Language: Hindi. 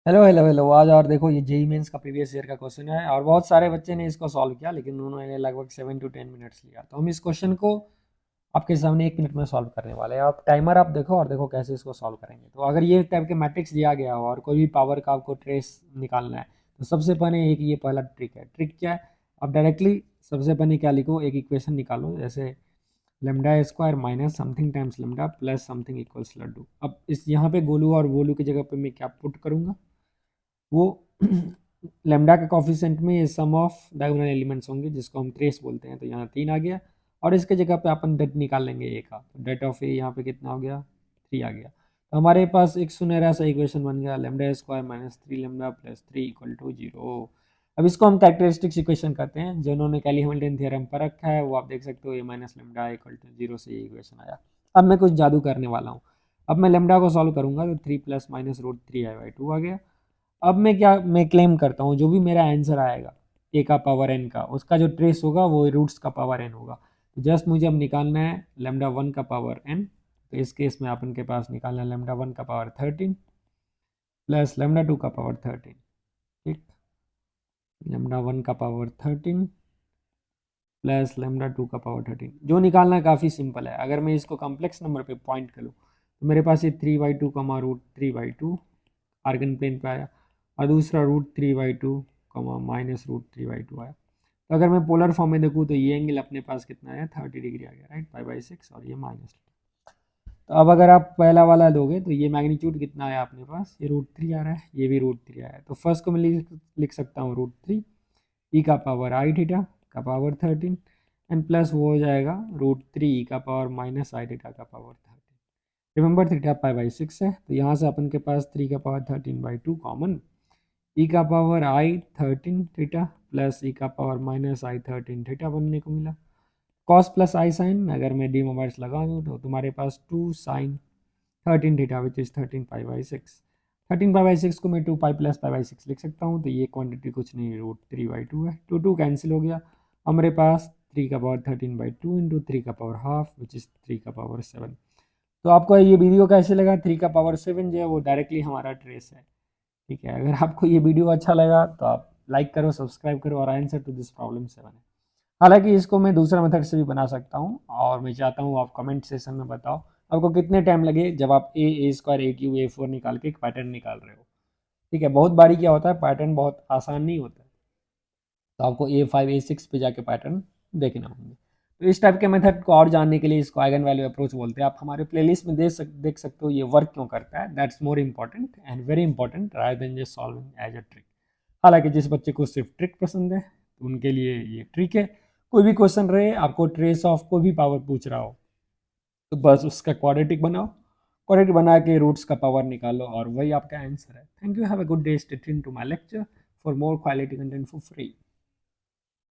हेलो हेलो हेलो, आज और देखो ये जेई मेंस का प्रीवियस ईयर का क्वेश्चन है और बहुत सारे बच्चे ने इसको सॉल्व किया, लेकिन उन्होंने लगभग 7 to 10 मिनट्स लिया। तो हम इस क्वेश्चन को आपके सामने 1 मिनट में सॉल्व करने वाले हैं। आप टाइमर आप देखो और देखो कैसे इसको सॉल्व करेंगे। तो अगर ये टाइप के मैट्रिक्स दिया गया हो और कोई भी पावर का आपको ट्रेस निकालना है, तो सबसे पहले एक ये पहला ट्रिक है। ट्रिक क्या है? आप डायरेक्टली सबसे पहले क्या लिखो, एक इक्वेशन निकालो, जैसे lambda square minus something times lambda plus something equals laddu. अब इस यहाँ पे गोलू और वोलू की जगह पे मैं क्या पुट करूंगा, वो लेमडा के कॉफिशेंट में ये सम ऑफ डायगोनल एलिमेंट्स होंगे, जिसको हम ट्रेस बोलते हैं। तो यहाँ 3 आ गया और इसके जगह पे अपन डेट निकाल लेंगे ए का। तो डेट ऑफ ए यहाँ पे कितना हो गया, 3 आ गया। तो हमारे पास एक सुनहरा सा इक्वेशन बन गया, lambda square minus 3 lambda plus 3 equal to 0। अब इसको हम कैरेक्टरिस्टिक्स इक्वेशन कहते हैं। जिन्होंने कैली हैमिल्टन थ्योरम पर रखा है वो आप देख सकते हो, ए माइनस लेमडा इक्वल टू 0 से ये इक्वेशन आया। अब मैं कुछ जादू करने वाला हूँ। अब मैं लेमडा को सॉल्व करूंगा तो 3 plus minus root 3 i by 2 आ गया। अब मैं क्लेम करता हूँ जो भी मेरा आंसर आएगा ए का पावर एन का, उसका जो ट्रेस होगा वो रूट्स का पावर एन होगा। तो जस्ट मुझे अब निकालना है लेमडा 1 का पावर एन। तो इस केस में अपन के पास निकालना है लेमडा 1 का पावर 13 प्लस लेमडा 2 का पावर 13। ठीक, लेमडा 1 का पावर 13 प्लस लेमडा 2 का पावर 13। जो निकालना है काफ़ी सिंपल है। अगर मैं इसको कॉम्प्लेक्स नंबर पे पॉइंट करूँ तो मेरे पास ये 3/2 कमा रूट 3/2 आर्गन प्लेन पे आया, और दूसरा रूट 3/2 कमा माइनस रूट 3/2 आया। तो अगर मैं पोलर फॉर्म में देखूँ तो ये एंगल अपने पास कितना आया, 30 डिग्री आ गया, राइट, पाई/6, और ये माइनस। तो अब अगर आप पहला वाला दोगे तो ये मैग्नीट्यूड कितना आया अपने पास, ये रूट 3 आ रहा है, ये भी रूट 3 आया है। तो फर्स्ट को मैं लिख सकता हूँ रूट 3 ई का पावर आई थीटा का पावर 13 एंड प्लस वो हो जाएगा रूट 3 ई का पावर माइनस आई थीटा का पावर 13। रिमेंबर थीटा पाई/6 है, तो यहाँ से अपन के पास 3 का पावर 13/2 कॉमन, ई का पावर I13 थीटा प्लस ई का पावर माइनस I13 थीटा बनने को मिला। कॉस प्लस आई साइन अगर मैं डी मोबाइल्स लगा दूँ तो तुम्हारे पास 2 sin 13 थीटा विच इज 13 पाई/6। 13 पाई/6 को मैं 2 पाई प्लस पाई/6 लिख सकता हूँ। तो ये क्वांटिटी कुछ नहीं, रूट 3/2 है। 2 कैंसिल हो गया। हमारे पास 3 का पावर 13/2 इंटू 3 का पावर हाफ विच इज 3 का पावर 7। तो आपको ये वीडियो कैसे लगा? 3 का पावर 7 जो है वो डायरेक्टली हमारा ट्रेस है। ठीक है, अगर आपको ये वीडियो अच्छा लगा तो आप लाइक करो, सब्सक्राइब करो, और आंसर टू दिस प्रॉब्लम 7 है। हालांकि इसको मैं दूसरा मेथड से भी बना सकता हूँ, और मैं चाहता हूँ आप कमेंट सेशन में बताओ आपको कितने टाइम लगे जब आप ए स्क्वायर A³ A4 निकाल के एक पैटर्न निकाल रहे हो। ठीक है, बहुत बारी क्या होता है, पैटर्न बहुत आसान नहीं होता है। तो आपको A5 A6 पे जाके पैटर्न देखना होंगे। तो इस टाइप के मेथड को और जानने के लिए इसको आइगन वैल्यू अप्रोच बोलते हैं। आप हमारे प्लेलिस्ट में देख सकते हो ये वर्क क्यों करता है। That's more important and very important rather than just solving as a trick. हालांकि जिस बच्चे को सिर्फ ट्रिक पसंद है तो उनके लिए ये ट्रिक है। कोई भी क्वेश्चन रहे, आपको ट्रेस ऑफ कोई भी पावर पूछ रहा हो, तो बस उसका क्वाड्रेटिक बनाओ, क्वाड्रेटिक बना के रूट्स का पावर निकालो और वही आपका आंसर है। Thank you, have a good day, stay tuned to my lecture for more quality content for free.